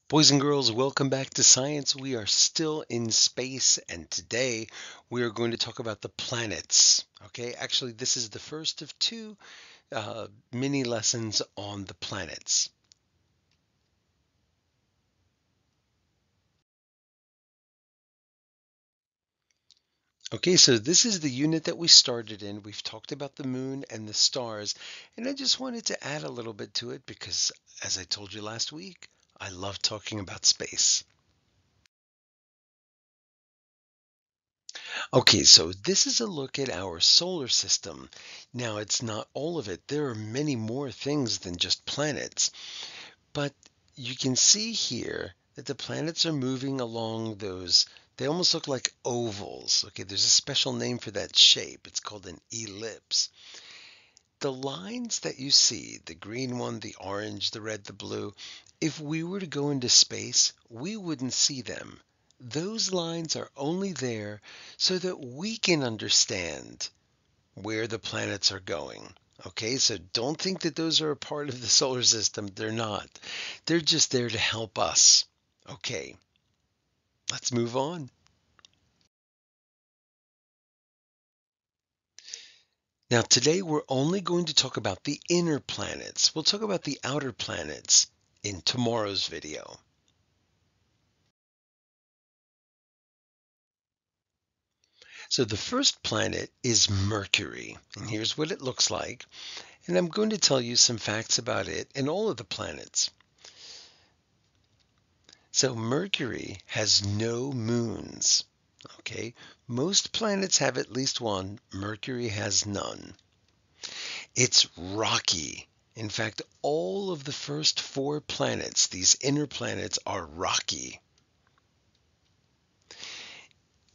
Boys and girls, welcome back to science. We are still in space, and today we are going to talk about the planets. Okay, actually, this is the first of two mini lessons on the planets. Okay, so this is the unit that we started in. We've talked about the moon and the stars, and I just wanted to add a little bit to it because, as I told you last week, I love talking about space. Okay, so this is a look at our solar system. Now, it's not all of it. There are many more things than just planets. But you can see here that the planets are moving along those, they almost look like ovals. Okay, there's a special name for that shape. It's called an ellipse. The lines that you see, the green one, the orange, the red, the blue, if we were to go into space, we wouldn't see them. Those lines are only there so that we can understand where the planets are going. Okay, so don't think that those are a part of the solar system. They're not. They're just there to help us. Okay, let's move on. Now, today we're only going to talk about the inner planets. We'll talk about the outer planets in tomorrow's video. So the first planet is Mercury, and here's what it looks like. And I'm going to tell you some facts about it and all of the planets. So Mercury has no moons. Okay, most planets have at least one. Mercury has none. It's rocky. In fact, all of the first four planets, these inner planets, are rocky.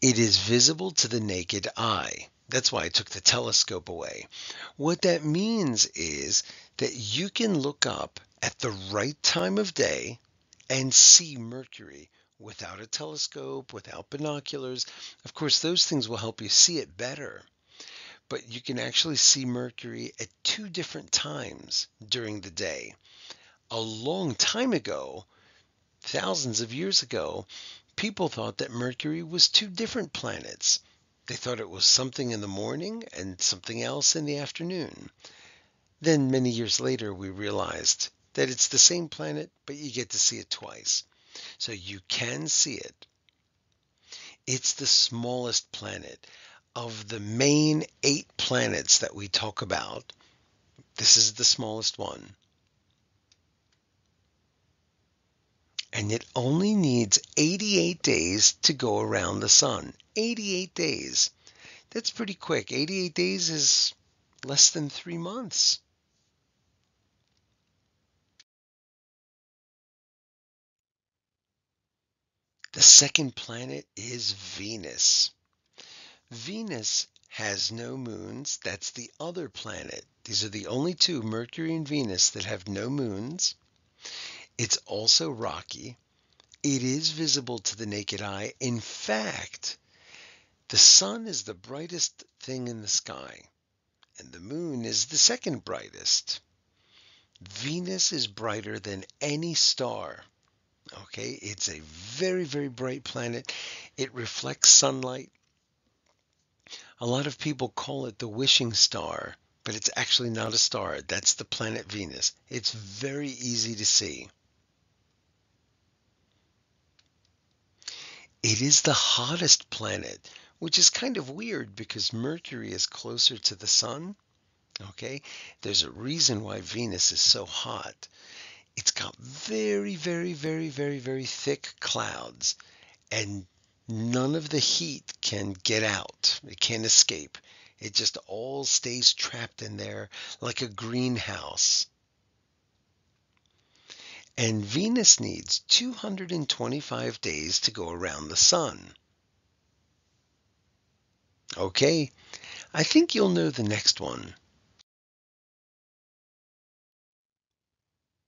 It is visible to the naked eye. That's why I took the telescope away. What that means is that you can look up at the right time of day and see Mercury without a telescope, without binoculars. Of course, those things will help you see it better. But you can actually see Mercury at two different times during the day. A long time ago, thousands of years ago, people thought that Mercury was two different planets. They thought it was something in the morning and something else in the afternoon. Then many years later, we realized that it's the same planet, but you get to see it twice. So you can see it. It's the smallest planet. Of the main 8 planets that we talk about, this is the smallest one. And it only needs 88 days to go around the sun. 88 days. That's pretty quick. 88 days is less than 3 months. The second planet is Venus. Venus has no moons. That's the other planet. These are the only two, Mercury and Venus, that have no moons. It's also rocky. It is visible to the naked eye. In fact, the sun is the brightest thing in the sky, and the moon is the second brightest. Venus is brighter than any star. Okay, it's a very, very bright planet. It reflects sunlight. A lot of people call it the wishing star, but it's actually not a star. That's the planet Venus. It's very easy to see. It is the hottest planet, which is kind of weird because Mercury is closer to the sun. Okay, there's a reason why Venus is so hot. It's got very, very, very, very, very thick clouds, and none of the heat can get out. It can't escape. It just all stays trapped in there like a greenhouse. And Venus needs 225 days to go around the sun. Okay, I think you'll know the next one.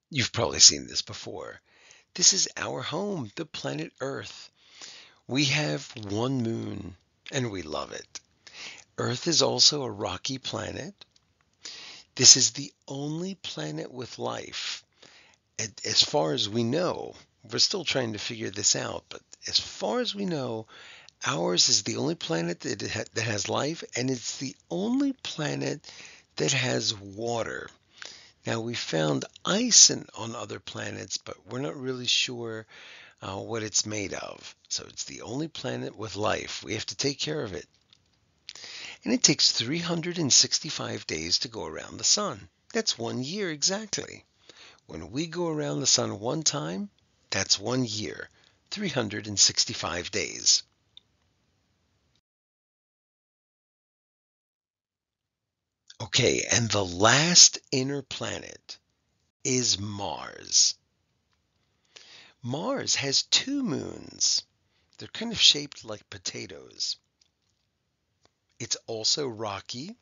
You've probably seen this before. This is our home, the planet Earth. We have one moon, and we love it. Earth is also a rocky planet. This is the only planet with life, as far as we know. We're still trying to figure this out, but as far as we know, ours is the only planet that has life, and it's the only planet that has water. Now, we found ice on other planets, but we're not really sure what it's made of. So it's the only planet with life. We have to take care of it. And it takes 365 days to go around the sun. That's 1 year exactly. When we go around the sun one time, that's 1 year, 365 days. Okay, and the last inner planet is Mars. Mars has two moons. They're kind of shaped like potatoes. It's also rocky.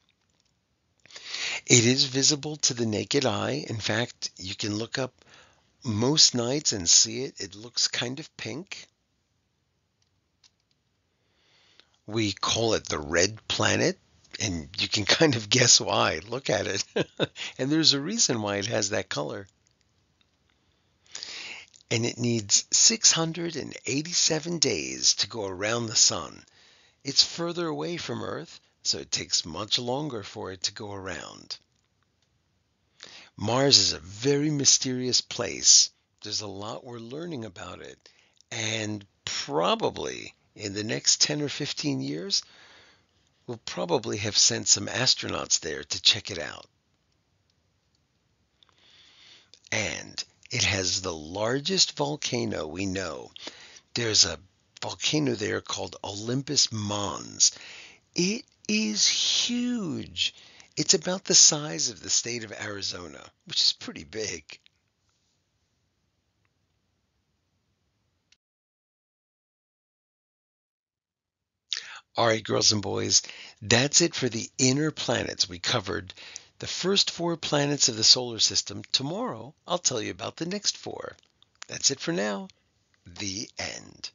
It is visible to the naked eye. In fact, you can look up most nights and see it. It looks kind of pink. We call it the red planet, and you can kind of guess why. Look at it. And there's a reason why it has that color. And it needs 687 days to go around the sun. It's further away from Earth, so it takes much longer for it to go around. Mars is a very mysterious place. There's a lot we're learning about it. And probably in the next 10 or 15 years, we'll probably have sent some astronauts there to check it out. And it has the largest volcano we know. There's a volcano there called Olympus Mons. It is huge. It's about the size of the state of Arizona, which is pretty big. All right, girls and boys, that's it for the inner planets. We covered the first four planets of the solar system. Tomorrow, I'll tell you about the next four. That's it for now. The end.